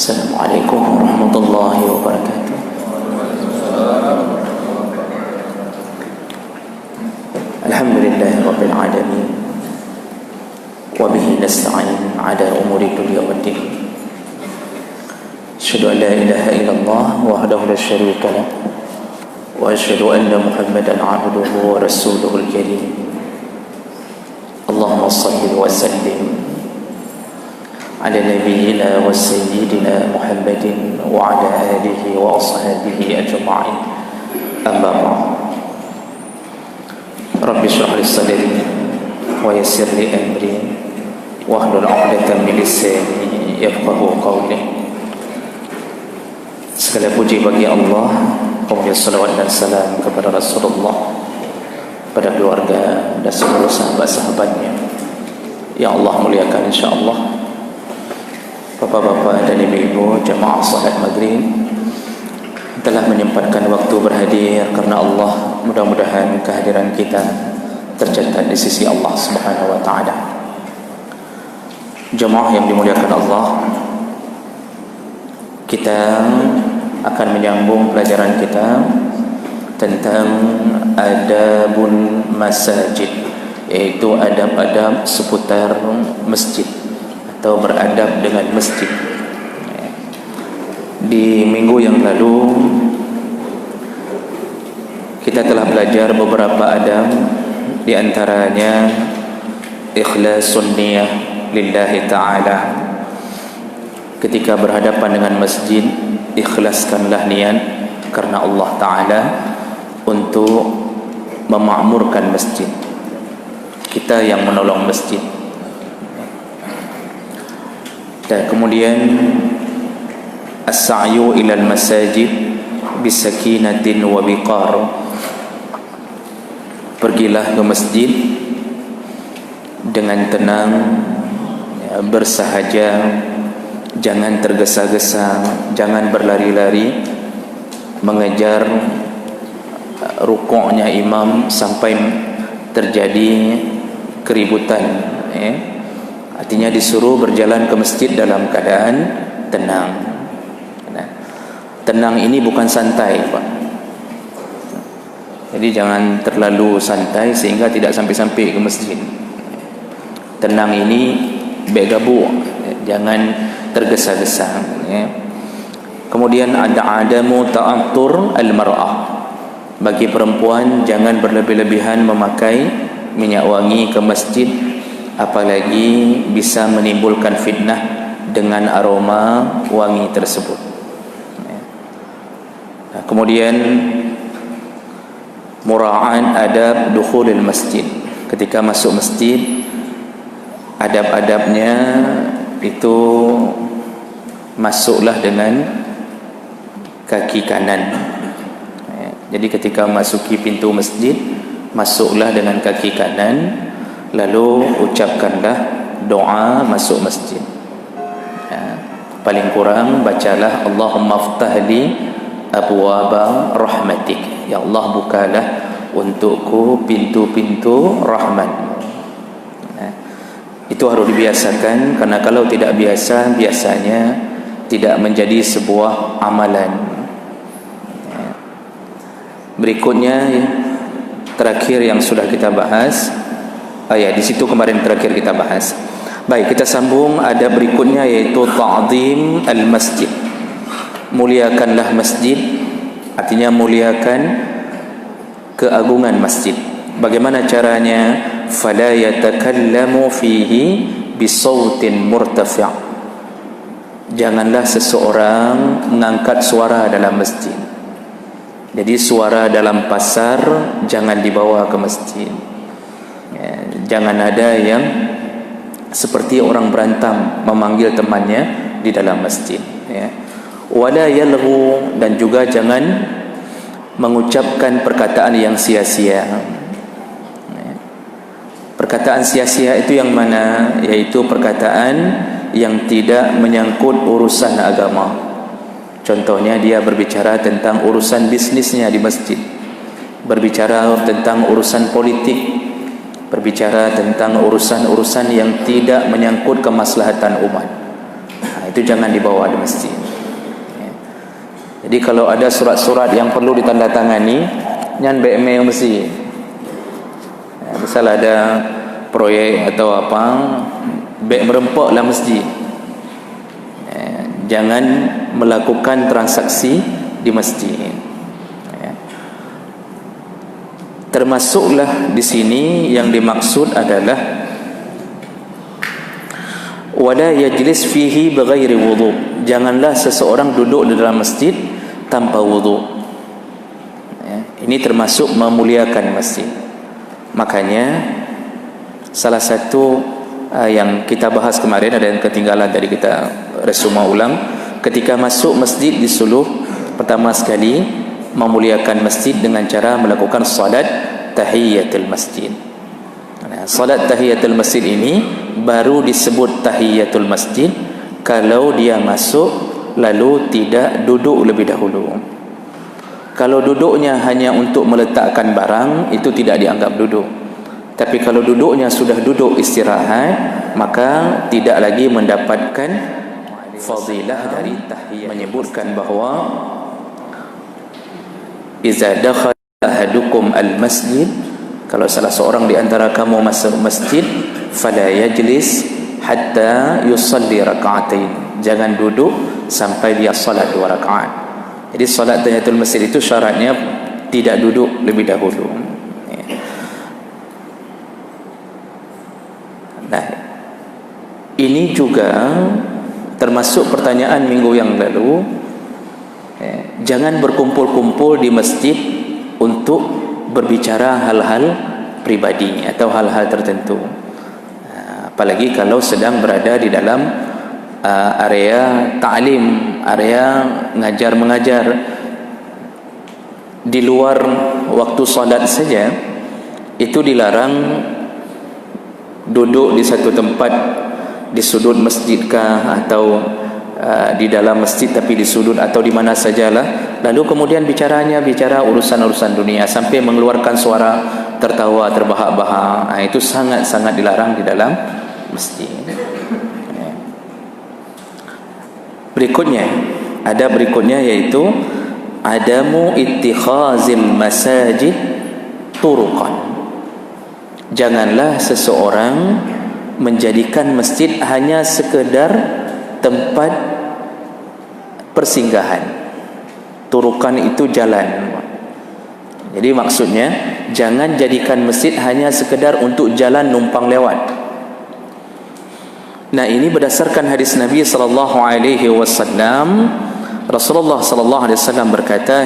Assalamualaikum warahmatullahi wabarakatuh. Alhamdulillahi rabbil alamin, wa bihi nasta'in ala umuri dunya waddin. Asyhadu an la ilaha illallah wahdahu la syarika lah, wa asyhadu anna Muhammadan 'abduhu wa rasuluhul karim. Allahumma shalli wa sallim ala nabiyyina wa sayyidina Muhammadin wa ala alihi wa ashabihi ajma'in. Amma ba'd. Rabbi shrah li sadri wa yassir li amri wahlul 'uqdatam min lisani yafqahu qawli. Segala puji bagi Allah, kemudian salawat dan salam kepada Rasulullah, pada keluarga dan seluruh sahabat-sahabatnya yang Allah muliakan insyaallah. Bapak-bapak dan ibu-ibu jemaah salat maghrib telah menyempatkan waktu berhadir karena Allah, mudah-mudahan kehadiran kita tercatat di sisi Allah Subhanahu wa taala. Jemaah yang dimuliakan Allah, kita akan menyambung pelajaran kita tentang adabun masajid, yaitu adab-adab seputar masjid atau beradab dengan masjid. Di minggu yang lalu kita telah belajar beberapa adab, di antaranya ikhlasun niyah lillahi ta'ala. Ketika berhadapan dengan masjid, ikhlaskanlah niat karena Allah Ta'ala untuk memakmurkan masjid. Kita yang menolong masjid. Dan kemudian as-sa'yu ilal masajid bisakinatin wa biqar. Pergilah ke masjid dengan tenang, ya, bersahaja, jangan tergesa-gesa, jangan berlari-lari mengejar rukuknya imam sampai terjadi keributan, ya. Artinya disuruh berjalan ke masjid dalam keadaan tenang. Nah, tenang ini bukan santai, Pak. Jadi jangan terlalu santai sehingga tidak sampai-sampai ke masjid. Tenang ini begabu, jangan tergesa-gesa, ya. Kemudian ada adamu ta'attur al-mar'ah. Bagi perempuan jangan berlebih-lebihan memakai minyak wangi ke masjid, apalagi bisa menimbulkan fitnah dengan aroma wangi tersebut. Nah, kemudian mura'an adab dukhulil masjid. Ketika masuk masjid, adab-adabnya itu masuklah dengan kaki kanan. Jadi ketika masuki pintu masjid, masuklah dengan kaki kanan, lalu ucapkanlah doa masuk masjid. Ya, paling kurang bacalah Allahumma ftahli abwaba rahmatik. Ya Allah, bukalah untukku pintu-pintu rahmat. Ya, itu harus dibiasakan, karena kalau tidak biasa, biasanya tidak menjadi sebuah amalan. Ya. Berikutnya, terakhir yang sudah kita bahas, di situ kemarin terakhir kita bahas. Baik, kita sambung ada berikutnya, yaitu ta'zim al-masjid. Muliakanlah masjid, artinya muliakan keagungan masjid. Bagaimana caranya? Fala yatakallamu fihi bisautin murtafi'. Janganlah seseorang mengangkat suara dalam masjid. Jadi suara dalam pasar jangan dibawa ke masjid. Ya, jangan ada yang seperti orang berantem memanggil temannya di dalam masjid, ya. Wala yalghu, dan juga jangan mengucapkan perkataan yang sia-sia. Ya. Perkataan sia-sia itu yang mana? Yaitu perkataan yang tidak menyangkut urusan agama. Contohnya dia berbicara tentang urusan bisnisnya di masjid, berbicara tentang urusan politik, berbicara tentang urusan-urusan yang tidak menyangkut kemaslahatan umat. Itu jangan dibawa di masjid. Jadi kalau ada surat-surat yang perlu ditandatangani, nyan BME mesti. Misal ada proyek atau apa, merempaklah masjid. Jangan melakukan transaksi di masjid. Termasuklah di sini yang dimaksud adalah wala yajlis fihi bighairi wudu. Janganlah seseorang duduk di dalam masjid tanpa wudu. Ini termasuk memuliakan masjid. Makanya salah satu yang kita bahas kemarin, ada yang ketinggalan tadi, kita resuma ulang. Ketika masuk masjid disuruh pertama sekali memuliakan masjid dengan cara melakukan salat tahiyatul masjid. Salat tahiyatul masjid ini baru disebut tahiyatul masjid kalau dia masuk lalu tidak duduk lebih dahulu. Kalau duduknya hanya untuk meletakkan barang, itu tidak dianggap duduk. Tapi kalau duduknya sudah duduk istirahat, maka tidak lagi mendapatkan fadilah dari tahiyat. Menyebutkan bahawa iza dakhala ahadukum al-masjid, kalau salah seorang di antara kamu masuk masjid, fala yajlis hatta yusalli raka'atain. Jangan duduk sampai dia salat 2 rakaat. Jadi salat tahiyatul masjid itu syaratnya tidak duduk lebih dahulu. Nah, ini juga termasuk pertanyaan minggu yang lalu. Jangan berkumpul-kumpul di masjid untuk berbicara hal-hal pribadi atau hal-hal tertentu. Apalagi kalau sedang berada di dalam area ta'lim, area ngajar-mengajar. Di luar waktu salat saja itu dilarang duduk di satu tempat, di sudut masjidkah atau di dalam masjid tapi di sudut atau di mana sajalah, lalu kemudian bicara urusan-urusan dunia sampai mengeluarkan suara tertawa terbahak-bahak. Itu sangat-sangat dilarang di dalam masjid. Berikutnya yaitu adamu ittikhazil masajid turuqan. Janganlah seseorang menjadikan masjid hanya sekedar tempat persinggahan. Turukan itu jalan. Jadi maksudnya jangan jadikan masjid hanya sekedar untuk jalan numpang lewat. Nah, ini berdasarkan hadis Nabi sallallahu alaihi wasallam. Rasulullah sallallahu alaihi wasallam berkata,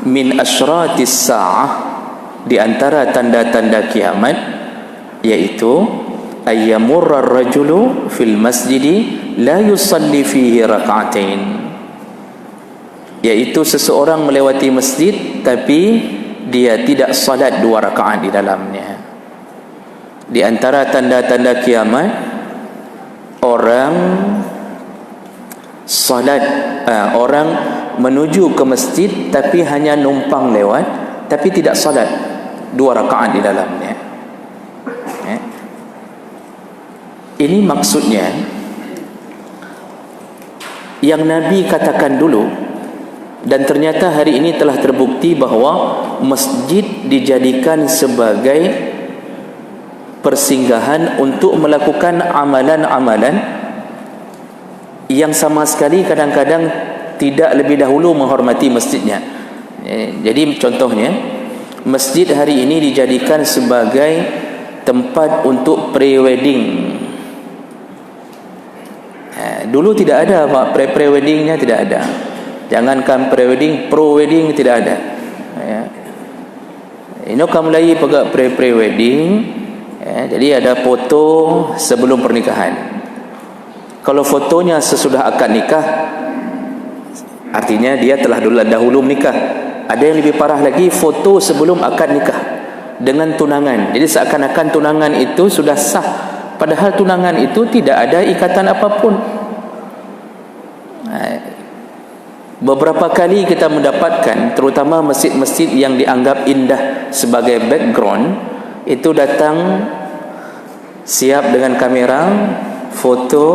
min asyratis saah, di antara tanda-tanda kiamat yaitu ayyamurra ar-rajulu fil masjidi la yusalli fihi rak'atain, yaitu seseorang melewati masjid tapi dia tidak salat 2 rakaat di dalamnya. Di antara tanda-tanda kiamat, orang salat, orang menuju ke masjid tapi hanya numpang lewat tapi tidak salat 2 rakaat di dalamnya. Ini maksudnya yang Nabi katakan dulu, dan ternyata hari ini telah terbukti bahawa masjid dijadikan sebagai persinggahan untuk melakukan amalan-amalan yang sama sekali kadang-kadang tidak lebih dahulu menghormati masjidnya. Jadi contohnya, masjid hari ini dijadikan sebagai tempat untuk pre-wedding. Dulu tidak ada pre-weddingnya, tidak ada. Jangankan pre-wedding, pro-wedding tidak ada. Ini kamu lagi pegak pre-wedding. Jadi ada foto sebelum pernikahan. Kalau fotonya sesudah akad nikah, artinya dia telah dahulu menikah. Ada yang lebih parah lagi, foto sebelum akad nikah dengan tunangan. Jadi seakan-akan tunangan itu sudah sah, padahal tunangan itu tidak ada ikatan apapun. Beberapa kali kita mendapatkan, terutama masjid-masjid yang dianggap indah sebagai background, itu datang siap dengan kamera, foto,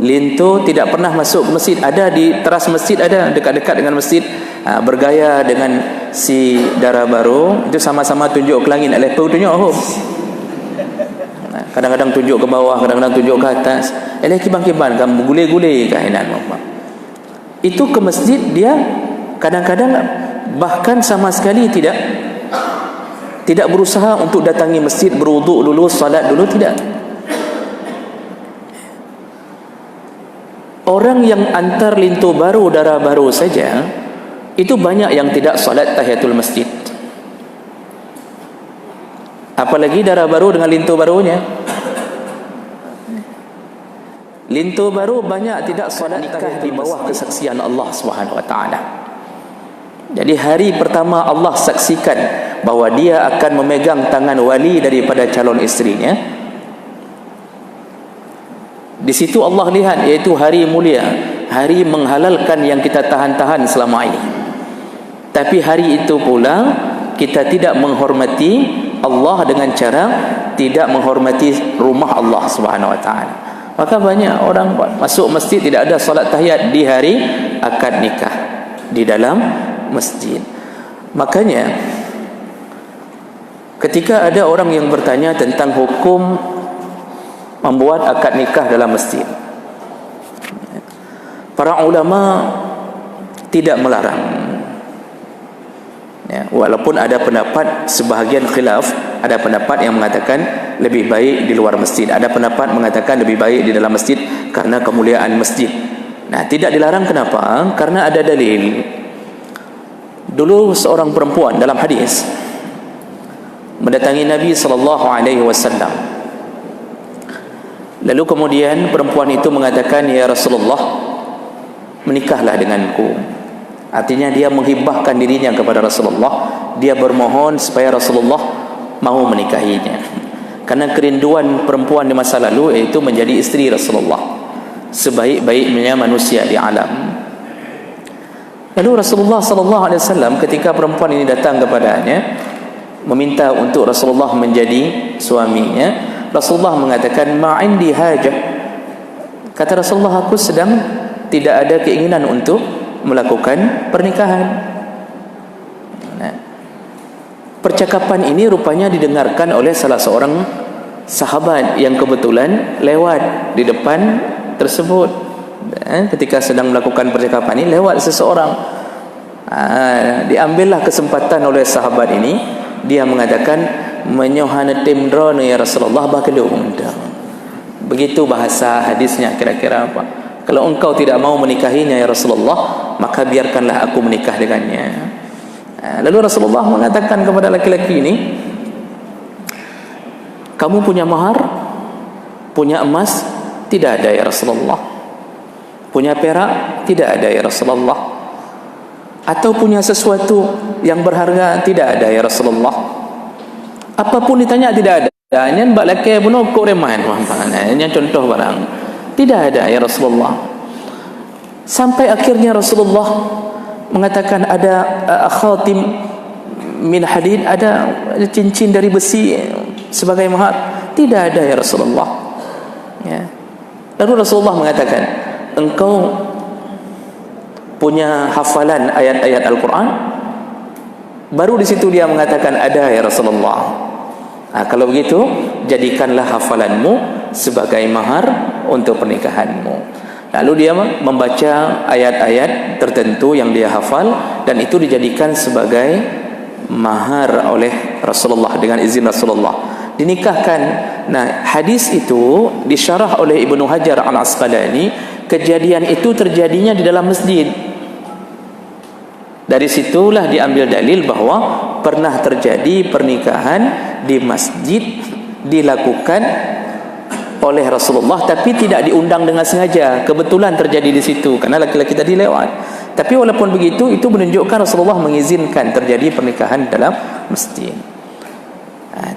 Lintu tidak pernah masuk ke masjid. Ada di teras masjid, ada dekat-dekat dengan masjid, bergaya dengan si Dara Baru. Itu sama-sama tunjuk ke langit. Lepas tunjuk kadang-kadang tunjuk ke bawah, kadang-kadang tunjuk ke atas. Kiban-kiban kamu gulai-gulai kainan. Itu ke masjid dia kadang-kadang bahkan sama sekali tidak berusaha untuk datangi masjid, berwuduk dulu, salat dulu, tidak. Orang yang antar Lintu Baru, Dara Baru saja, itu banyak yang tidak salat tahiyatul masjid. Apalagi Dara Baru dengan Lintu Barunya. Lintu Baru banyak tidak salat nikah di bawah kesaksian Allah Subhanahu wa taala. Jadi hari pertama Allah saksikan bahawa dia akan memegang tangan wali daripada calon isterinya. Di situ Allah lihat, iaitu hari mulia, hari menghalalkan yang kita tahan-tahan selama ini. Tapi hari itu pula kita tidak menghormati Allah dengan cara tidak menghormati rumah Allah Subhanahu wa taala. Maka banyak orang masuk masjid tidak ada solat tahiyat di hari akad nikah di dalam masjid. Makanya ketika ada orang yang bertanya tentang hukum membuat akad nikah dalam masjid, para ulama tidak melarang. Walaupun ada pendapat sebahagian khilaf, ada pendapat yang mengatakan lebih baik di luar masjid, ada pendapat mengatakan lebih baik di dalam masjid karena kemuliaan masjid. Tidak dilarang. Kenapa? Karena ada dalil. Dulu seorang perempuan dalam hadis mendatangi Nabi SAW. Lalu kemudian perempuan itu mengatakan, "Ya Rasulullah, menikahlah denganku." Artinya dia menghibahkan dirinya kepada Rasulullah. Dia bermohon supaya Rasulullah mahu menikahinya. Karena kerinduan perempuan di masa lalu iaitu menjadi isteri Rasulullah, sebaik-baiknya manusia di alam. Lalu Rasulullah SAW ketika perempuan ini datang kepadanya meminta untuk Rasulullah menjadi suaminya, Rasulullah mengatakan, "Ma'indi hajah." Kata Rasulullah, "Aku sedang tidak ada keinginan untuk melakukan pernikahan." Percakapan ini rupanya didengarkan oleh salah seorang sahabat yang kebetulan lewat di depan tersebut. Ketika sedang melakukan percakapan ini, lewat seseorang. Diambillah kesempatan oleh sahabat ini. Dia mengatakan, "Menyohana timdrona ya Rasulullah bakelum." Begitu bahasa hadisnya kira-kira apa? Kalau engkau tidak mau menikahinya ya Rasulullah, maka biarkanlah aku menikah dengannya. Lalu Rasulullah mengatakan kepada laki-laki ini, "Kamu punya mahar? Punya emas?" "Tidak ada ya Rasulullah." "Punya perak?" "Tidak ada ya Rasulullah." "Atau punya sesuatu yang berharga?" "Tidak ada ya Rasulullah." Apapun ditanya tidak ada. Hanya mbak laki pun kok reman. Hanya contoh barang. Tidak ada ya Rasulullah. Sampai akhirnya Rasulullah mengatakan ada khatim min hadid, ada cincin dari besi sebagai mahar. Tidak ada ya Rasulullah. Lalu Rasulullah mengatakan, "Engkau punya hafalan ayat-ayat Al-Quran?" Baru di situ dia mengatakan, "Ada ya Rasulullah." Kalau begitu, jadikanlah hafalanmu sebagai mahar untuk pernikahanmu. Lalu dia membaca ayat-ayat tertentu yang dia hafal, dan itu dijadikan sebagai mahar oleh Rasulullah dengan izin Rasulullah. Dinikahkan. Nah, hadis itu disyarah oleh Ibnu Hajar Al-Asqalani. Kejadian itu terjadinya di dalam masjid. Dari situlah diambil dalil bahawa pernah terjadi pernikahan di masjid dilakukan oleh Rasulullah, tapi tidak diundang dengan sengaja. Kebetulan terjadi di situ karena laki-laki tadi lewat. Tapi walaupun begitu, itu menunjukkan Rasulullah mengizinkan terjadi pernikahan dalam masjid.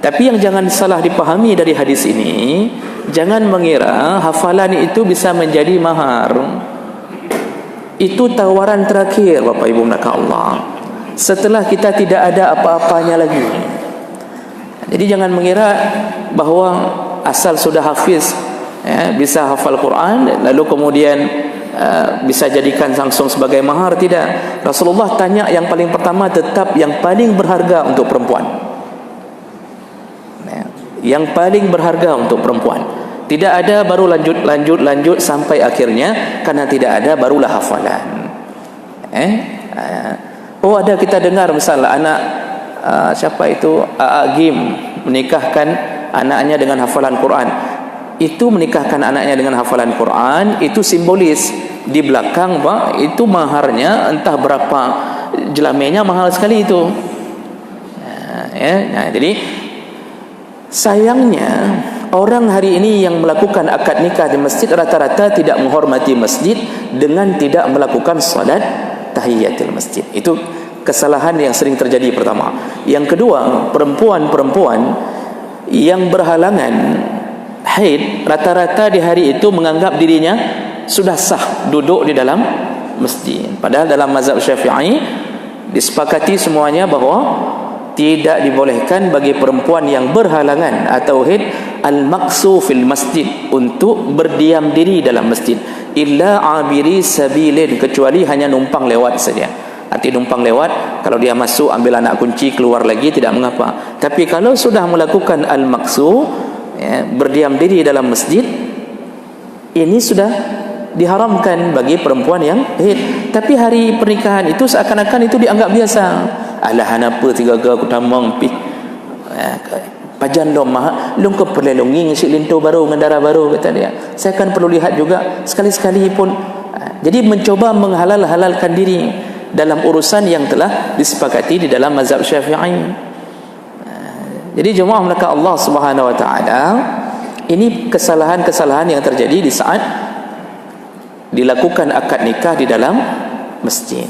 Tapi yang jangan salah dipahami dari hadis ini, jangan mengira hafalan itu bisa menjadi mahar. Itu tawaran terakhir, Bapak Ibu melakukan Allah, setelah kita tidak ada apa-apanya lagi. Jadi jangan mengira bahawa asal sudah hafiz bisa hafal Quran lalu kemudian bisa jadikan langsung sebagai mahar. Tidak. Rasulullah tanya yang paling pertama tetap yang paling berharga untuk perempuan, yang paling berharga untuk perempuan. Tidak ada baru lanjut sampai akhirnya, karena tidak ada barulah hafalan. Oh, ada kita dengar misalnya anak siapa itu Agim menikahkan anaknya dengan hafalan Quran. Itu menikahkan anaknya dengan hafalan Quran itu simbolis. Di belakang Pak, itu maharnya entah berapa jelamenya, mahal sekali itu. Jadi sayangnya orang hari ini yang melakukan akad nikah di masjid rata-rata tidak menghormati masjid dengan tidak melakukan salat tahiyatul masjid. Itu kesalahan yang sering terjadi pertama. Yang kedua, perempuan-perempuan yang berhalangan haid rata-rata di hari itu menganggap dirinya sudah sah duduk di dalam masjid. Padahal dalam mazhab Syafi'i disepakati semuanya bahawa tidak dibolehkan bagi perempuan yang berhalangan atau haid al-maqsu fil masjid, untuk berdiam diri dalam masjid, illa abiri sabilin, kecuali hanya numpang lewat saja. Arti numpang lewat, kalau dia masuk ambil anak kunci keluar lagi tidak mengapa. Tapi kalau sudah melakukan al-maqsu, berdiam diri dalam masjid, ini sudah diharamkan bagi perempuan yang haid. Tapi hari pernikahan itu seakan-akan itu dianggap biasa. Alah apa tiga-tiga aku tamang pi pajan dom mah lung ke perlelonging si linto baru ngendara baru, kata dia. Saya kan perlu lihat juga sekali-sekali pun. Jadi mencoba menghalal-halalkan diri dalam urusan yang telah disepakati di dalam mazhab Syafi'i. Jadi jemaah melakukan Allah Subhanahu wa taala, ini kesalahan-kesalahan yang terjadi di saat dilakukan akad nikah di dalam masjid.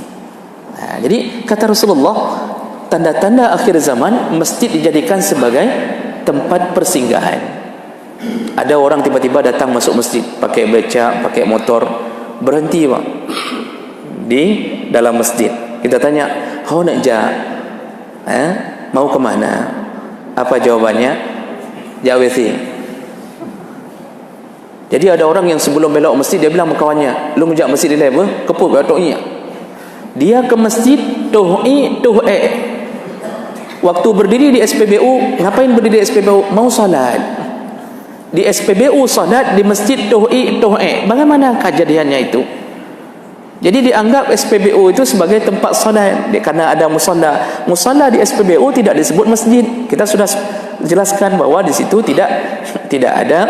Jadi kata Rasulullah, tanda-tanda akhir zaman masjid dijadikan sebagai tempat persinggahan. Ada orang tiba-tiba datang masuk masjid pakai becak, pakai motor, berhenti Pak di dalam masjid. Kita tanya, "Kau nak mau ke mana?" Apa jawabannya? Jawesi. Jadi ada orang yang sebelum belok masjid dia bilang kawannya, "Lu ngejak masjid dia apa? Keput batuknya." Dia ke masjid tuhi. Waktu berdiri di SPBU, ngapain berdiri di SPBU? Mau salat. Di SPBU salat, di masjid tuhi. Bagaimana kejadiannya itu? Jadi dianggap SPBU itu sebagai tempat salat karena ada musalla. Musalla di SPBU tidak disebut masjid. Kita sudah jelaskan bahwa di situ tidak ada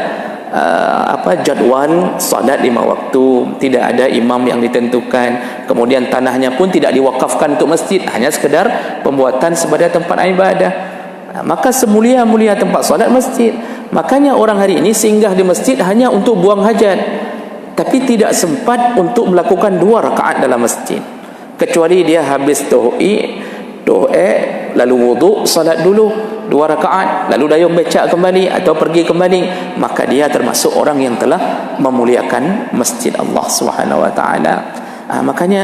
jadual salat 5 waktu, tidak ada imam yang ditentukan, kemudian tanahnya pun tidak diwakafkan untuk masjid, hanya sekedar pembuatan sebagai tempat ibadah. Maka semulia-mulia tempat salat masjid. Makanya orang hari ini singgah di masjid hanya untuk buang hajat, tapi tidak sempat untuk melakukan 2 rakaat dalam masjid, kecuali dia habis tuhi lalu wuduk, salat dulu 2 rakaat, lalu dayung becak kembali atau pergi kembali, maka dia termasuk orang yang telah memuliakan masjid Allah Subhanahu wa taala. Makanya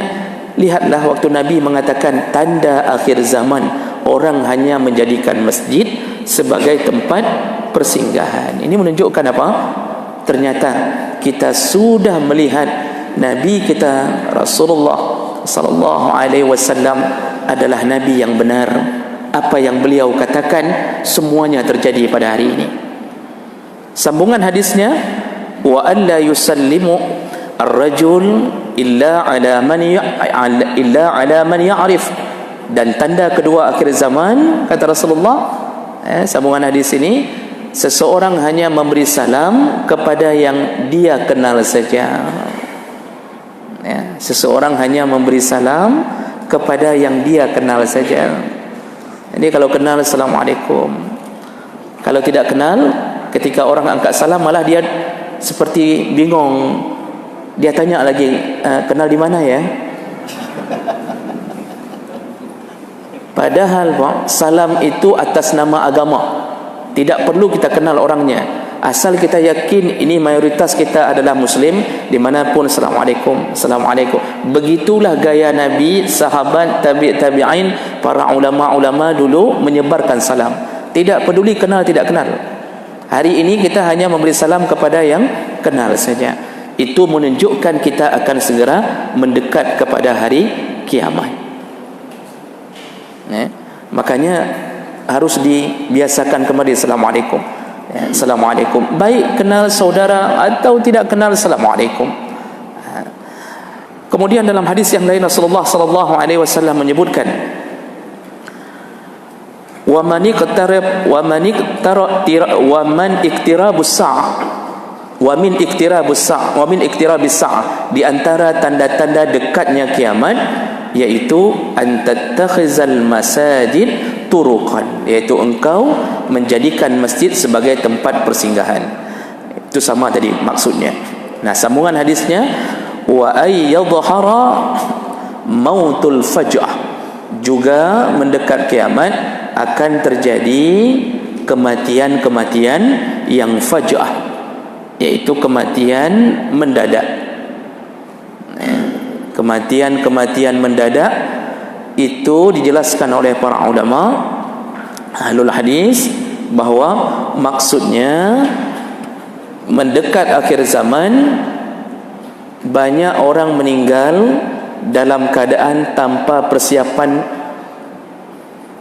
lihatlah waktu Nabi mengatakan tanda akhir zaman, orang hanya menjadikan masjid sebagai tempat persinggahan. Ini menunjukkan apa? Ternyata kita sudah melihat Nabi kita Rasulullah sallallahu alaihi wasallam adalah nabi yang benar. Apa yang beliau katakan semuanya terjadi pada hari ini. Sambungan hadisnya, wa alla yusallimu ar-rajul illa ala man ya'rif. Dan tanda kedua akhir zaman kata Rasulullah, sambungan hadis ini, seseorang hanya memberi salam kepada yang dia kenal saja. Seseorang hanya memberi salam kepada yang dia kenal saja. Jadi kalau kenal, Assalamualaikum. Kalau tidak kenal, ketika orang angkat salam malah dia seperti bingung. Dia tanya lagi, kenal di mana ya? Padahal Pak, salam itu atas nama agama. Tidak perlu kita kenal orangnya. Asal kita yakin ini mayoritas kita adalah Muslim, dimanapun Assalamualaikum, Assalamualaikum. Begitulah gaya Nabi, sahabat, tabi'in, para ulama-ulama dulu menyebarkan salam. Tidak peduli kenal tidak kenal. Hari ini kita hanya memberi salam kepada yang kenal saja. Itu menunjukkan kita akan segera mendekat kepada hari kiamat. Makanya harus dibiasakan kembali Assalamualaikum. Assalamualaikum. Baik kenal saudara atau tidak kenal, Assalamualaikum. Kemudian dalam hadis yang lain Rasulullah sallallahu alaihi wasallam menyebutkan, wa man iktirabus sa'ah wa min iktirabis sa'ah, di antara tanda-tanda dekatnya kiamat yaitu antattakhizal masajid turuqan, yaitu engkau menjadikan masjid sebagai tempat persinggahan. Itu sama tadi maksudnya. Nah, sambungan hadisnya wa ay yadhhara mautul faj'ah, juga mendekat kiamat akan terjadi kematian-kematian yang faj'ah, yaitu kematian mendadak. Kematian-kematian mendadak itu dijelaskan oleh para ulama ahlul hadis bahawa maksudnya mendekat akhir zaman banyak orang meninggal dalam keadaan tanpa persiapan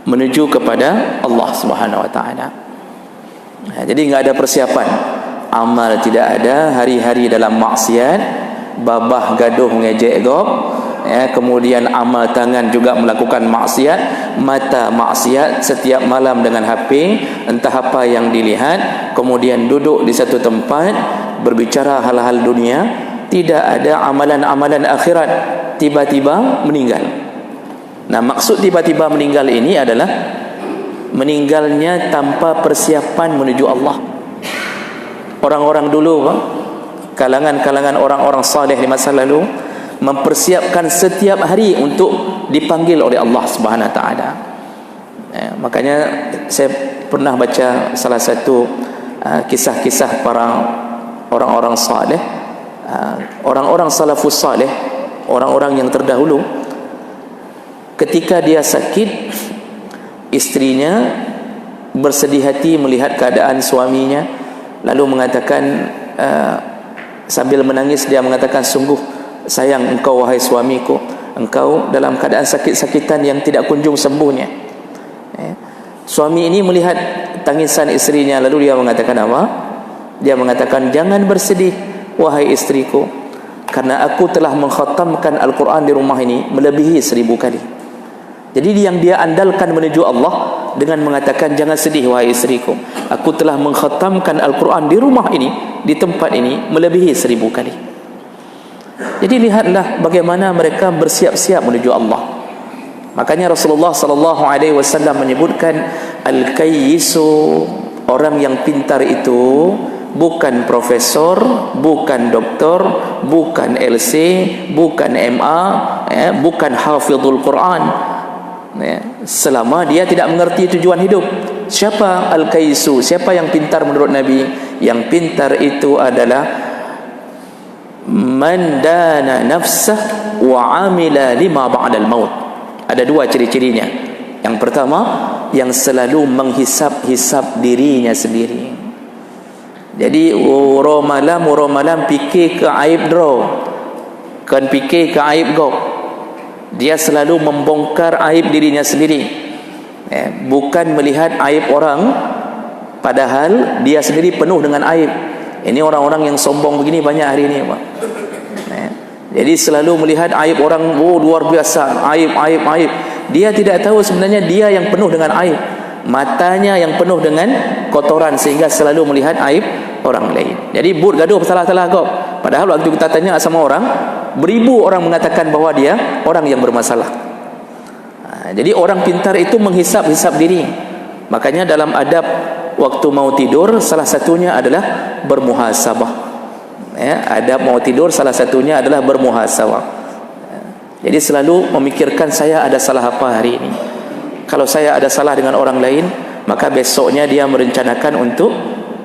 menuju kepada Allah Subhanahu wa taala. Jadi enggak ada persiapan, amal tidak ada, hari-hari dalam maksiat, babah gaduh ngejek gop, kemudian amal tangan juga melakukan maksiat, mata maksiat, setiap malam dengan HP entah apa yang dilihat, kemudian duduk di satu tempat berbicara hal-hal dunia, tidak ada amalan-amalan akhirat, tiba-tiba meninggal. Nah, maksud tiba-tiba meninggal ini adalah meninggalnya tanpa persiapan menuju Allah. Orang-orang dulu, kalangan-kalangan orang-orang saleh di masa lalu mempersiapkan setiap hari untuk dipanggil oleh Allah Subhanahu wa taala. Makanya saya pernah baca salah satu kisah-kisah para orang-orang saleh, orang-orang salafus saleh, orang-orang yang terdahulu. Ketika dia sakit, istrinya bersedih hati melihat keadaan suaminya, lalu mengatakan, sambil menangis dia mengatakan, sungguh sayang engkau wahai suamiku, engkau dalam keadaan sakit-sakitan yang tidak kunjung sembuhnya. Suami ini melihat tangisan istrinya, lalu dia mengatakan apa? Dia mengatakan, jangan bersedih wahai istriku, karena aku telah mengkhatamkan Al-Quran di rumah ini melebihi 1000 kali. Jadi yang dia andalkan menuju Allah dengan mengatakan, jangan sedih wahai istriku, aku telah mengkhatamkan Al-Quran di rumah ini, di tempat ini melebihi 1000 kali. Jadi lihatlah bagaimana mereka bersiap-siap menuju Allah. Makanya Rasulullah sallallahu alaihi wasallam menyebutkan, al-kayyisu, orang yang pintar itu bukan profesor, bukan doktor, bukan LC, bukan MA, bukan hafizul Quran, selama dia tidak mengerti tujuan hidup. Siapa al-kayyisu? Siapa yang pintar menurut Nabi? Yang pintar itu adalah man dana nafsah wa amila lima ba'dal maut. Ada 2 ciri-cirinya. Yang pertama, yang selalu menghisap-hisap dirinya sendiri. Jadi malam fikir ke aib draw, kan fikir ke aib gop. Dia selalu membongkar aib dirinya sendiri, bukan melihat aib orang, padahal dia sendiri penuh dengan aib. Ini orang-orang yang sombong begini banyak hari ini, Pak. Jadi selalu melihat aib orang, luar biasa, aib. Dia tidak tahu sebenarnya dia yang penuh dengan aib. Matanya yang penuh dengan kotoran, sehingga selalu melihat aib orang lain. Jadi gaduh salah-salah kau. Padahal waktu kita tanya sama orang, beribu orang mengatakan bahawa dia orang yang bermasalah. Jadi orang pintar itu menghisap-hisap diri. Makanya dalam adab waktu mau tidur, salah satunya adalah bermuhasabah. Adab mau tidur salah satunya adalah bermuhasabah. Jadi selalu memikirkan, saya ada salah apa hari ini. Kalau saya ada salah dengan orang lain, maka besoknya dia merencanakan untuk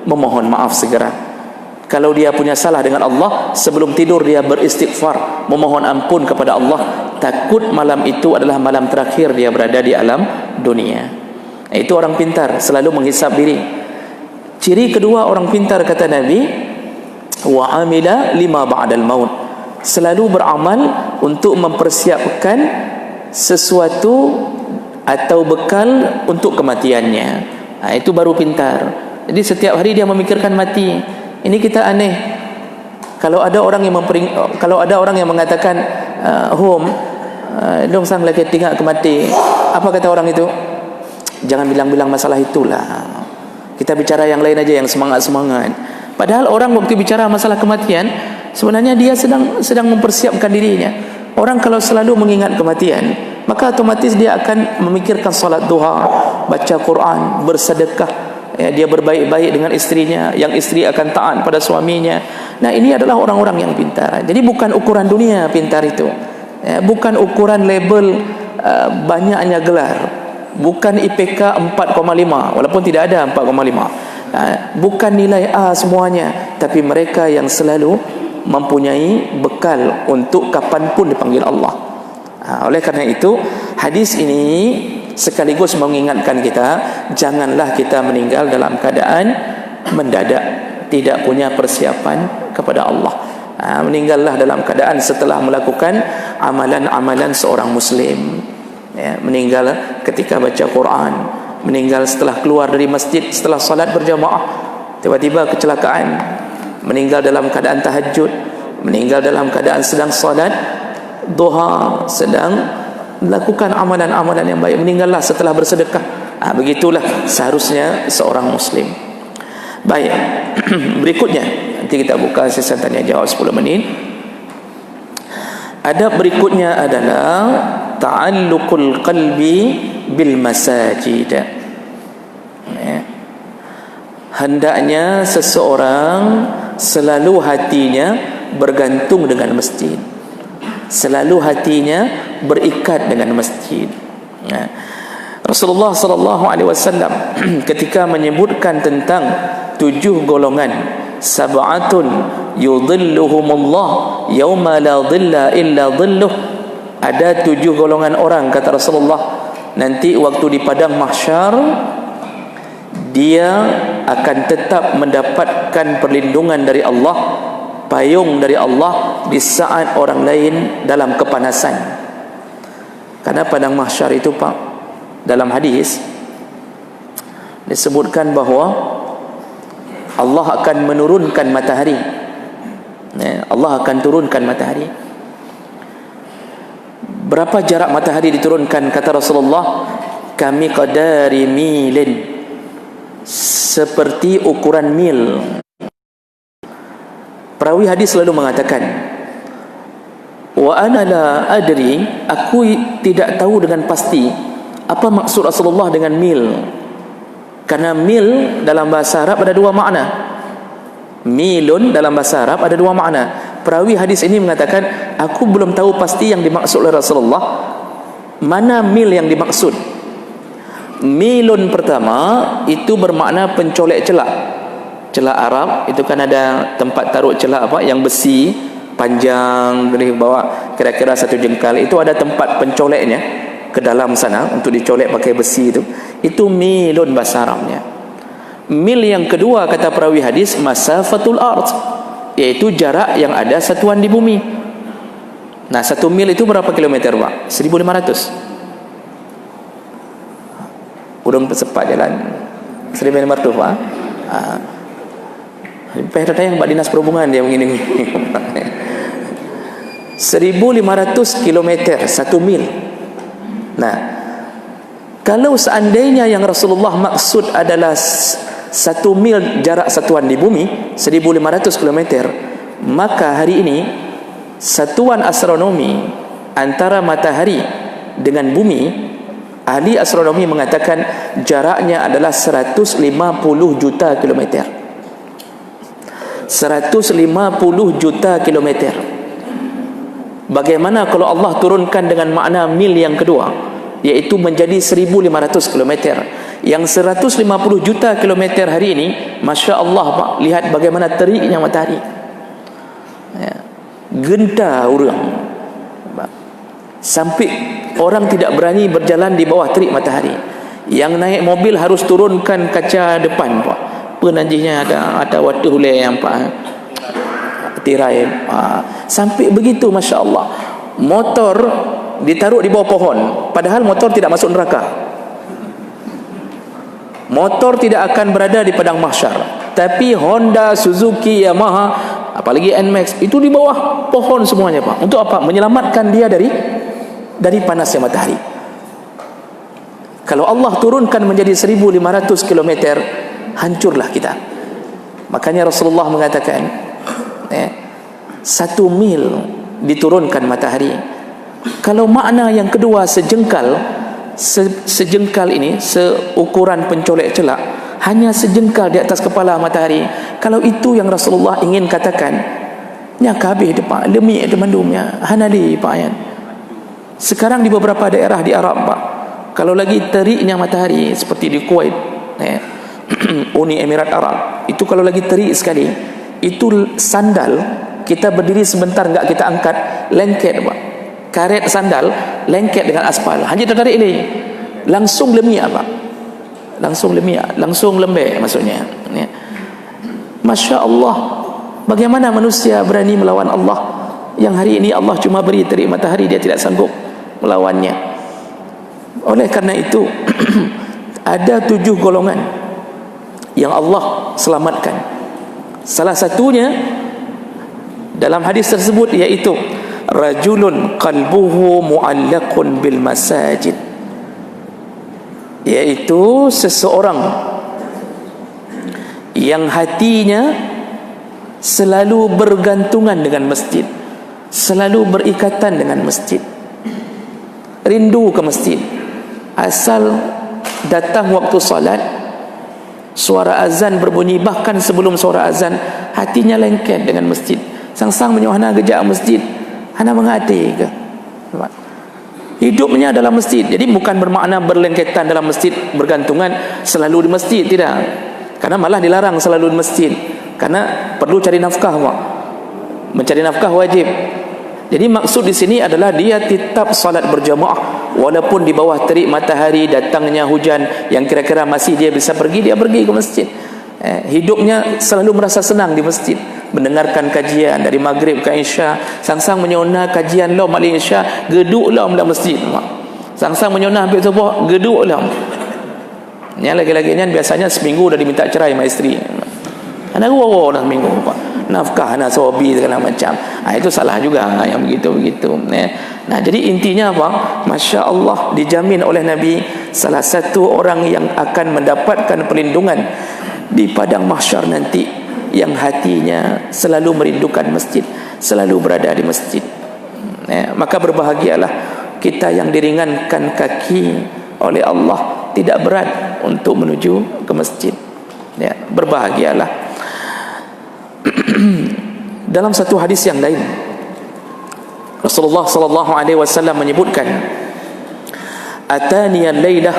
memohon maaf segera. Kalau dia punya salah dengan Allah, sebelum tidur dia beristighfar, memohon ampun kepada Allah, takut malam itu adalah malam terakhir dia berada di alam dunia. Itu orang pintar, selalu menghisap diri. Ciri kedua orang pintar, kata Nabi, wa amila lima ba'dal maut, selalu beramal untuk mempersiapkan sesuatu atau bekal untuk kematiannya. Itu baru pintar. Jadi setiap hari dia memikirkan mati. Ini kita aneh. Kalau ada orang yang mengatakan home dong sang lagi tinggal ke mati, apa kata orang itu? Jangan bilang-bilang masalah itulah. Kita bicara yang lain aja, yang semangat-semangat. Padahal orang waktu bicara masalah kematian, sebenarnya dia sedang mempersiapkan dirinya. Orang kalau selalu mengingat kematian, maka otomatis dia akan memikirkan salat duha, baca Quran, bersedekah, dia berbaik-baik dengan istrinya, yang istri akan taat pada suaminya. Nah, ini adalah orang-orang yang pintar. Jadi bukan ukuran dunia pintar itu, bukan ukuran label banyaknya gelar, bukan IPK 4,5 walaupun tidak ada 4,5, bukan nilai A semuanya, tapi mereka yang selalu mempunyai bekal untuk kapanpun dipanggil Allah. Oleh karena itu, hadis ini sekaligus mengingatkan kita, janganlah kita meninggal dalam keadaan mendadak, tidak punya persiapan kepada Allah. Meninggallah dalam keadaan setelah melakukan amalan-amalan seorang muslim, meninggal ketika baca Quran, meninggal setelah keluar dari masjid, setelah salat berjamaah, tiba-tiba kecelakaan, meninggal dalam keadaan tahajud, meninggal dalam keadaan sedang salat duha, sedang melakukan amalan-amalan yang baik, meninggallah setelah bersedekah. Begitulah seharusnya seorang muslim. Baik. Berikutnya, nanti kita buka sesi tanya jawab 10 menit. Adab berikutnya adalah ta'alluqul qalbi bil masajid. Hendaknya seseorang selalu hatinya bergantung dengan masjid, selalu hatinya berikat dengan masjid. Rasulullah sallallahu alaihi wasallam ketika menyebutkan tentang 7 golongan, sab'atun yudhilluhumullah yauma la dhilla illa dhilluh, ada 7 golongan orang kata Rasulullah, nanti waktu di padang mahsyar dia akan tetap mendapatkan perlindungan dari Allah, payung dari Allah di saat orang lain dalam kepanasan. Karena padang mahsyar itu Pak, dalam hadis disebutkan bahawa Allah akan menurunkan matahari. Allah akan turunkan matahari. Berapa jarak matahari diturunkan? Kata Rasulullah, kami qadari milin, seperti ukuran mil. Perawi hadis selalu mengatakan, wa ana la adri, aku tidak tahu dengan pasti apa maksud Rasulullah dengan mil. Karena mil dalam bahasa Arab ada 2 makna. Milun dalam bahasa Arab ada 2 makna. Perawi hadis ini mengatakan, aku belum tahu pasti yang dimaksud oleh Rasulullah mana mil yang dimaksud. Milun pertama itu bermakna pencolek celak. Celak Arab itu kan ada tempat taruh celak yang besi panjang dari bawah kira-kira 1 jengkal, itu ada tempat pencoleknya ke dalam sana untuk dicolek pakai besi itu. Itu milun bahasa Arabnya. Mil yang kedua kata perawi hadis, masafatul ard, yaitu jarak yang ada satuan di bumi. Nah, 1 mil itu berapa kilometer Pak? 1500. Udang tersepat jalan 1500 Pak. Pihak yang Mbak Dinas Perhubungan dia begini. 1500 kilometer 1 mil. Nah, kalau seandainya yang Rasulullah maksud adalah 1 mil jarak satuan di bumi, 1500 kilometer, maka hari ini satuan astronomi antara matahari dengan bumi, ahli astronomi mengatakan jaraknya adalah 150 juta kilometer. 150 juta kilometer. Bagaimana kalau Allah turunkan dengan makna mil yang kedua, yaitu menjadi 1500 kilometer. Yang 150 juta kilometer hari ini, Masya Allah Pak, lihat bagaimana teriknya matahari, genta orang, sampai orang tidak berani berjalan di bawah terik matahari. Yang naik mobil harus turunkan kaca depan Pak, penanjinya ada waktu hulai yang Pak, tirai. Sampai begitu, Masya Allah. Motor ditaruh di bawah pohon, padahal motor tidak masuk neraka. Motor tidak akan berada di padang mahsyar, tapi Honda, Suzuki, Yamaha, apalagi NMAX, itu di bawah pohon semuanya, Pak. Untuk apa? Menyelamatkan dia dari panasnya matahari. Kalau Allah turunkan menjadi 1.500 km, hancurlah kita. Makanya Rasulullah mengatakan, 1 mil diturunkan matahari. Kalau makna yang kedua sejengkal ini, seukuran pencolek celak, hanya sejengkal di atas kepala matahari. Kalau itu yang Rasulullah ingin katakan, nya kabeh depan demi demandumnya hanali Pak Ayan. Sekarang di beberapa daerah di Arab, Pak, kalau lagi teriknya matahari seperti di Kuwait, Uni Emirat Arab, itu kalau lagi terik sekali, itu sandal kita berdiri sebentar enggak kita angkat, lengket, Pak. Karet sandal lengket dengan aspal, hanya tertarik ini langsung lemia, Pak. Langsung lemia, langsung lembek maksudnya. Masya Allah, bagaimana manusia berani melawan Allah yang hari ini Allah cuma beri terik matahari, dia tidak sanggup melawannya. Oleh karena itu ada 7 golongan yang Allah selamatkan. Salah satunya dalam hadis tersebut yaitu rajulun qalbuhu mu'allaqun bil masajid, yaitu seseorang yang hatinya selalu bergantungan dengan masjid, selalu berikatan dengan masjid, rindu ke masjid. Asal datang waktu salat, suara azan berbunyi, bahkan sebelum suara azan hatinya lengket dengan masjid. Sang-sang menyuhana gejak masjid, hana menghati ke hidupnya dalam masjid. Jadi bukan bermakna berlengketan dalam masjid, bergantungan selalu di masjid, tidak. Karena malah dilarang selalu di masjid, karena perlu cari nafkah, Pak. Mencari nafkah wajib. Jadi maksud di sini adalah dia tetap salat berjamaah walaupun di bawah terik matahari, datangnya hujan yang kira-kira masih dia bisa pergi, dia pergi ke masjid. Hidupnya selalu merasa senang di masjid, mendengarkan kajian dari maghrib ke isya. Sang-sang menyona kajian lam mali isya, geduk lam dalam masjid, Pak. Sang-sang menyona habis subuh, geduk lam. Yang lagi-laginya biasanya seminggu dah diminta cerai sama isteri. Anak gua dah seminggu, Pak. Nafkah anak sobi segala macam. Itu salah juga yang begitu-begitu. Nah, jadi intinya apa? Masya Allah, dijamin oleh Nabi salah satu orang yang akan mendapatkan perlindungan di padang mahsyar nanti, yang hatinya selalu merindukan masjid, selalu berada di masjid. Maka berbahagialah kita yang diringankan kaki oleh Allah, tidak berat untuk menuju ke masjid. Berbahagialah. Dalam satu hadis yang lain, Rasulullah sallallahu alaihi wasallam menyebutkan, atani al-lailah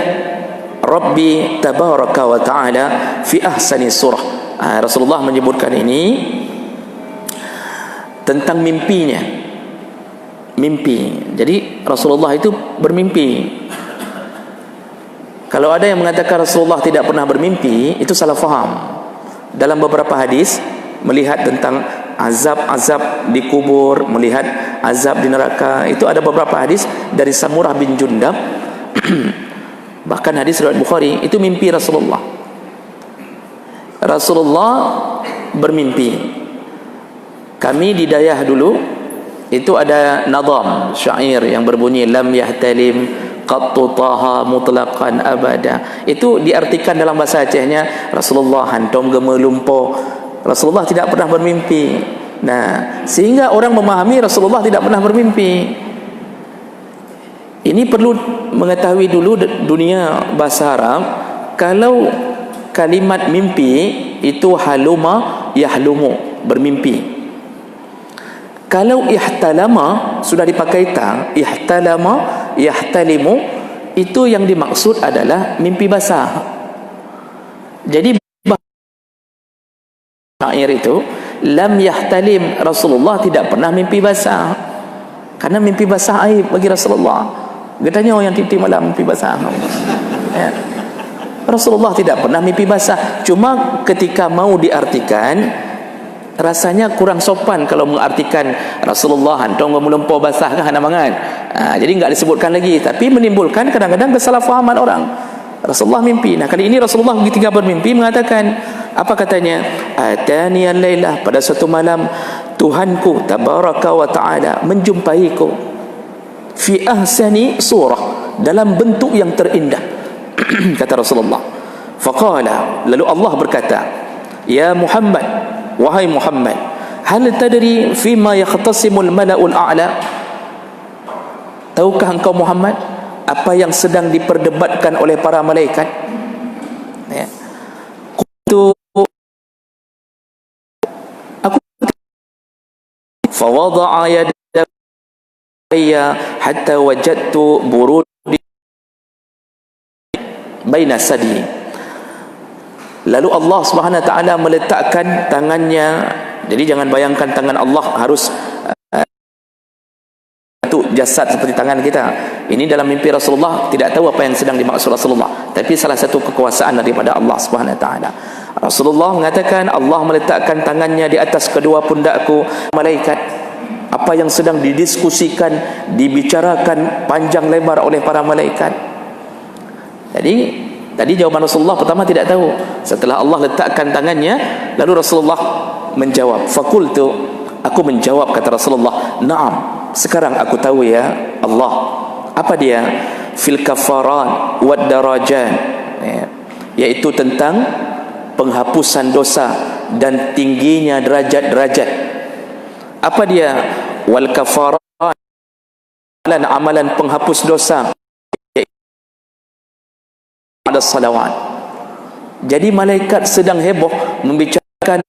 Rabbi tabaraka wa ta'ala fi ahsani surah. Rasulullah menyebutkan ini tentang mimpinya. Mimpi. Jadi Rasulullah itu bermimpi. Kalau ada yang mengatakan Rasulullah tidak pernah bermimpi, itu salah faham. Dalam beberapa hadis melihat tentang azab-azab di kubur, melihat azab di neraka, itu ada beberapa hadis dari Samurah bin Jundab. Bahkan hadis riwayat Bukhari, itu mimpi Rasulullah. Rasulullah bermimpi. Kami di Dayah dulu itu ada nadam syair yang berbunyi lam yahtalim qattu taha mutlaqan abada. Itu diartikan dalam bahasa Acehnya, Rasulullah hantom gemelumpo. Rasulullah tidak pernah bermimpi. Nah, sehingga orang memahami Rasulullah tidak pernah bermimpi. Ini perlu mengetahui dulu dunia bahasa Arab. Kalau kalimat mimpi itu haluma yahlumu, bermimpi. Kalau ihtalama sudah dipakai ta, ihtalama yahtalimu, itu yang dimaksud adalah mimpi basah. Jadi syair itu lam yahtalim, Rasulullah tidak pernah mimpi basah. Karena mimpi basah aib bagi Rasulullah. Getanya orang yang tiap-tiap malam mimpi basah. Rasulullah tidak pernah mimpi basah. Cuma ketika mau diartikan, rasanya kurang sopan kalau mengartikan Rasulullah hantong melempau basah ke hana mangan. Jadi enggak disebutkan lagi, tapi menimbulkan kadang-kadang kesalahfahaman orang. Rasulullah mimpi. Nah, kali ini Rasulullah ketika bermimpi mengatakan, apa katanya? Atani al-lailah, pada suatu malam Tuhanku tabaraka wa taala menjumpaiku fi ahsani surah, dalam bentuk yang terindah. Kata Rasulullah. Faqala, lalu Allah berkata, ya Muhammad, wahai Muhammad, hal tadri fima yakhtasimul mala'ul a'la? Tahukah engkau Muhammad apa yang sedang diperdebatkan oleh para malaikat? Ya. Aku fawada'a yadayya hatta wajadtu burudi baina sadi. Lalu Allah Subhanahu wa taala meletakkan tangannya. Jadi jangan bayangkan tangan Allah harus bentuk jasad seperti tangan kita. Ini dalam mimpi Rasulullah tidak tahu apa yang sedang dimaksud Rasulullah, tapi salah satu kekuasaan daripada Allah Subhanahu wa taala. Rasulullah mengatakan Allah meletakkan tangannya di atas kedua pundakku. Malaikat, apa yang sedang didiskusikan, dibicarakan panjang lebar oleh para malaikat. Jadi tadi jawaban Rasulullah pertama tidak tahu. Setelah Allah letakkan tangannya, lalu Rasulullah menjawab. Fakultu, aku menjawab, kata Rasulullah, na'am, sekarang aku tahu ya Allah. Apa dia? Fil kafarat wad darajat, yaitu tentang penghapusan dosa dan tingginya derajat-derajat. Apa dia? Wal kafarat, amalan penghapus dosa, ada salawat. Jadi malaikat sedang heboh membicarakan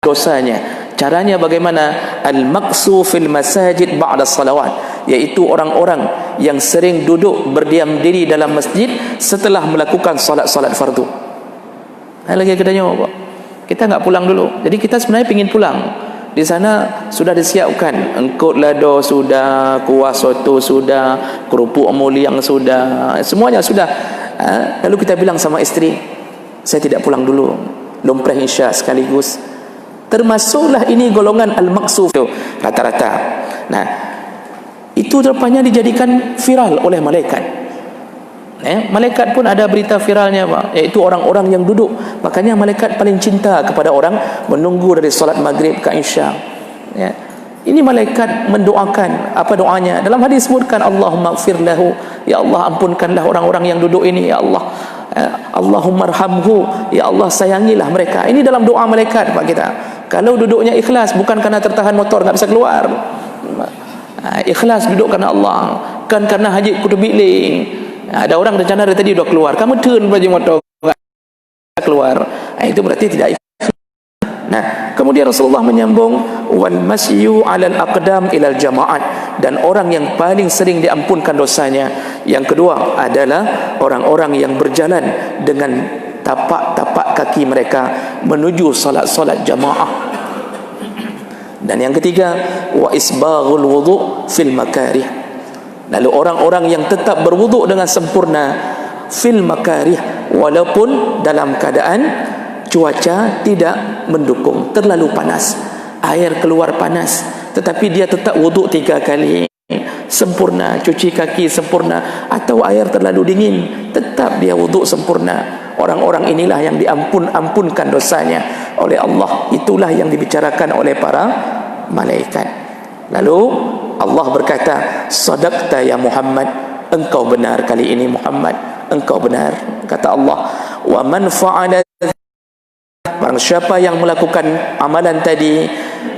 dosanya. Caranya bagaimana? Al-maqsu fil masajid ba'da salawat, yaitu orang-orang yang sering duduk berdiam diri dalam masjid setelah melakukan solat-solat fardu. Lagi kita jawab, kita enggak pulang dulu. Jadi kita sebenarnya ingin pulang. Di sana sudah disiapkan engkut lado sudah, kuah soto sudah, kerupuk muliang sudah, semuanya sudah. Lalu kita bilang sama isteri, saya tidak pulang dulu, lumrah isya sekaligus. Termasuklah ini golongan al-maqsuf rata-rata. Nah, itu rupanya dijadikan viral oleh malaikat. Malaikat pun ada berita viralnya, Pak, yaitu orang-orang yang duduk. Makanya malaikat paling cinta kepada orang menunggu dari solat maghrib ke isya. Ini malaikat mendoakan. Apa doanya? Dalam hadis sebutkan, Allahumma ighfir lahu, ya Allah ampunkanlah orang-orang yang duduk ini, ya Allah. Allahumma arhamhu, ya Allah sayangilah mereka. Ini dalam doa malaikat, Pak, kita. Kalau duduknya ikhlas, bukan karena tertahan motor enggak bisa keluar. Ikhlas duduk karena Allah, bukan karena hajat kudu biling. Ada orang rencana dari tadi udah keluar, kamu turun baju motor keluar. Itu berarti tidak. Nah, kemudian Rasulullah menyambung, wal masyu 'alal aqdam ilal jama'at, dan orang yang paling sering diampunkan dosanya yang kedua adalah orang-orang yang berjalan dengan tapak-tapak kaki mereka menuju salat-salat jamaah. Dan yang ketiga, wa isbaghul wudu' fil makarih. Lalu orang-orang yang tetap berwuduk dengan sempurna fil makarih, walaupun dalam keadaan cuaca tidak mendukung, terlalu panas, air keluar panas, tetapi dia tetap wuduk 3 kali sempurna, cuci kaki sempurna, atau air terlalu dingin tetap dia wuduk sempurna. Orang-orang inilah yang diampunkan dosanya oleh Allah. Itulah yang dibicarakan oleh para malaikat. Lalu Allah berkata, sadaqta ya Muhammad, engkau benar kali ini Muhammad, engkau benar. Kata Allah, wa man fa'ala, barang siapa yang melakukan amalan tadi,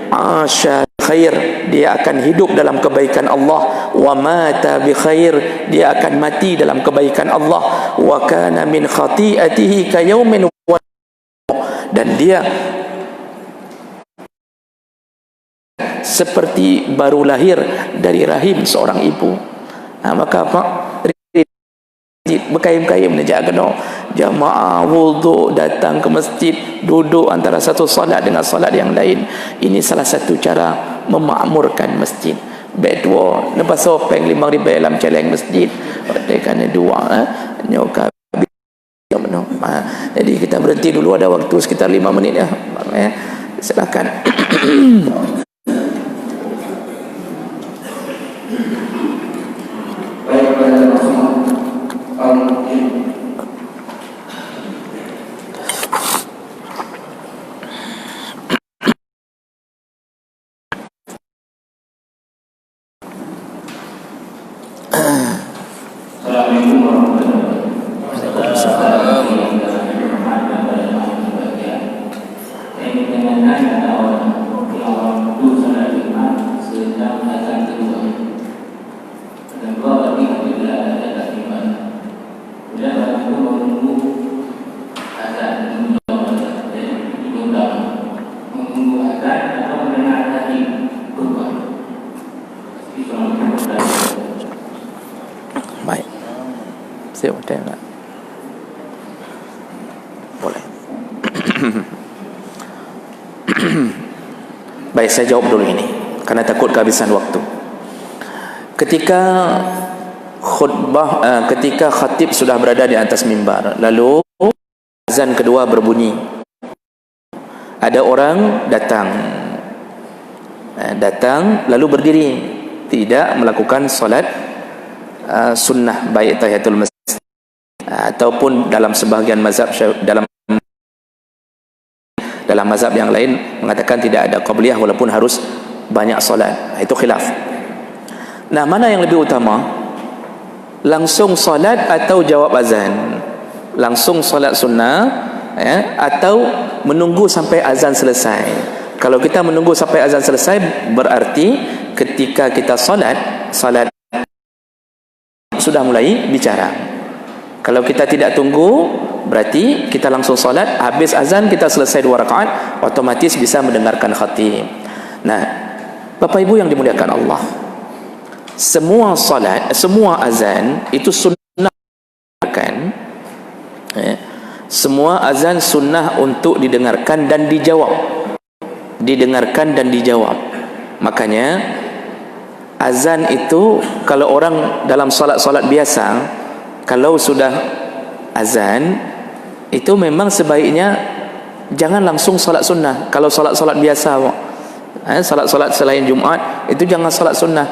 asya khair, dia akan hidup dalam kebaikan Allah, wa mata bi khair, dia akan mati dalam kebaikan Allah, wa kana min khati'atihi ka yaumin, dan dia seperti baru lahir dari rahim seorang ibu. Maka apa? Berkayam-kayam menjaga jamaah wudu, datang ke masjid, duduk antara satu salat dengan salat yang lain. Ini salah satu cara memakmurkan masjid. Bedua lepas sopeng 5 ribu dalam celeng masjid. Oleh kerana dua nyoka Jadi kita berhenti dulu, ada waktu sekitar 5 menit ya. Silakan. Assalamualaikum warahmatullahi wabarakatuh. Baik. Siap tak? Boleh. Baik, saya jawab dulu ini karena takut kehabisan waktu. Ketika khutbah, ketika khatib sudah berada di atas mimbar, lalu azan kedua berbunyi, ada orang datang lalu berdiri, tidak melakukan solat sunnah, baik tahiyatul masjid ataupun dalam sebahagian mazhab, dalam mazhab yang lain mengatakan tidak ada qabliyah walaupun harus banyak solat. Itu khilaf. Nah, mana yang lebih utama? Langsung solat atau jawab azan? Langsung solat sunnah atau menunggu sampai azan selesai? Kalau kita menunggu sampai azan selesai, berarti ketika kita solat sudah mulai bicara. Kalau kita tidak tunggu, berarti kita langsung solat, habis azan kita selesai 2 rakaat, otomatis bisa mendengarkan khatib. Nah, Bapak Ibu yang dimuliakan Allah, semua solat, semua azan itu sunnah kan? Semua azan sunnah untuk didengarkan dan dijawab. Didengarkan dan dijawab. Makanya azan itu kalau orang dalam solat-solat biasa, kalau sudah azan itu memang sebaiknya jangan langsung solat sunnah. Kalau solat-solat biasa, solat-solat selain Jumaat itu jangan solat sunnah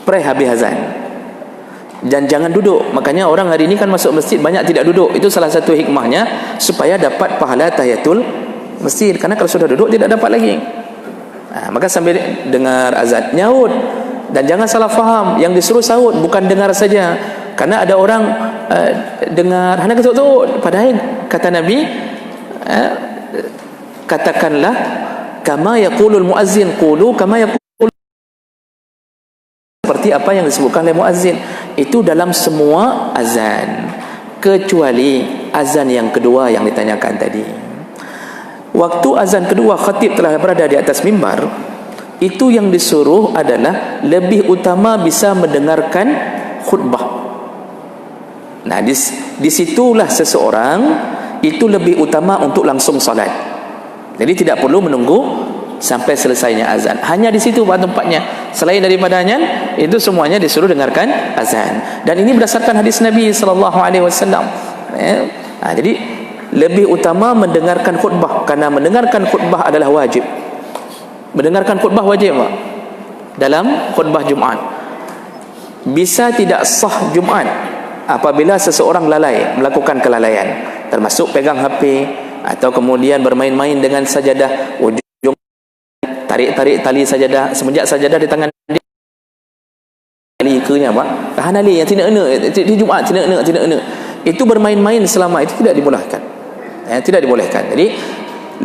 habis azan, dan jangan duduk. Makanya orang hari ini kan masuk masjid banyak tidak duduk. Itu salah satu hikmahnya supaya dapat pahala tahiyatul masjid, karena kalau sudah duduk tidak dapat lagi. Maka sambil dengar azan nyaut, dan jangan salah faham, yang disuruh saut bukan dengar saja. Karena ada orang dengar hanya kesut-sut, padahal kata Nabi, katakanlah kama yaqulul muazzin, qulu kama yaqul, seperti apa yang disebutkan oleh muazzin. Itu dalam semua azan, kecuali azan yang kedua yang ditanyakan tadi. Waktu azan kedua khatib telah berada di atas mimbar, itu yang disuruh adalah lebih utama bisa mendengarkan khutbah. Nah, disitulah seseorang itu lebih utama untuk langsung salat. Jadi tidak perlu menunggu sampai selesainya azan. Hanya di situ tempatnya. Selain daripadanya, itu semuanya disuruh dengarkan azan. Dan ini berdasarkan hadis Nabi sallallahu alaihi wasallam. Jadi lebih utama mendengarkan khutbah, karena mendengarkan khutbah adalah wajib. Mendengarkan khutbah wajib, Pak. Dalam khutbah Jumaat. Bisa tidak sah Jumaat apabila seseorang lalai, melakukan kelalaian, termasuk pegang HP atau kemudian bermain-main dengan sajadah, ujung tarik-tarik tali sajadah, semenjak sajadah di tangan dia tali ikunya, Pak. Tahan ali yang tidak enak di Jumaat, tidak enak. Itu bermain-main selama itu tidak dibolehkan. Tidak dibolehkan. Jadi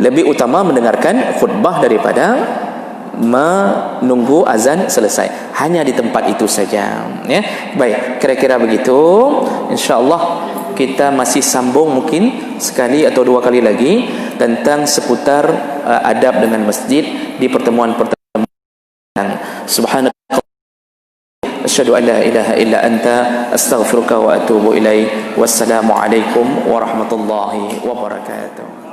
lebih utama mendengarkan khutbah daripada menunggu azan selesai. Hanya di tempat itu saja. Baik, kira-kira begitu. InsyaAllah kita masih sambung mungkin sekali atau 2 kali lagi tentang seputar adab dengan masjid di pertemuan-pertemuan. Subhanallah, asyhadu an la ilaha illa anta, astaghfiruka wa atubu ilaik. Wassalamu alaikum warahmatullahi wabarakatuh.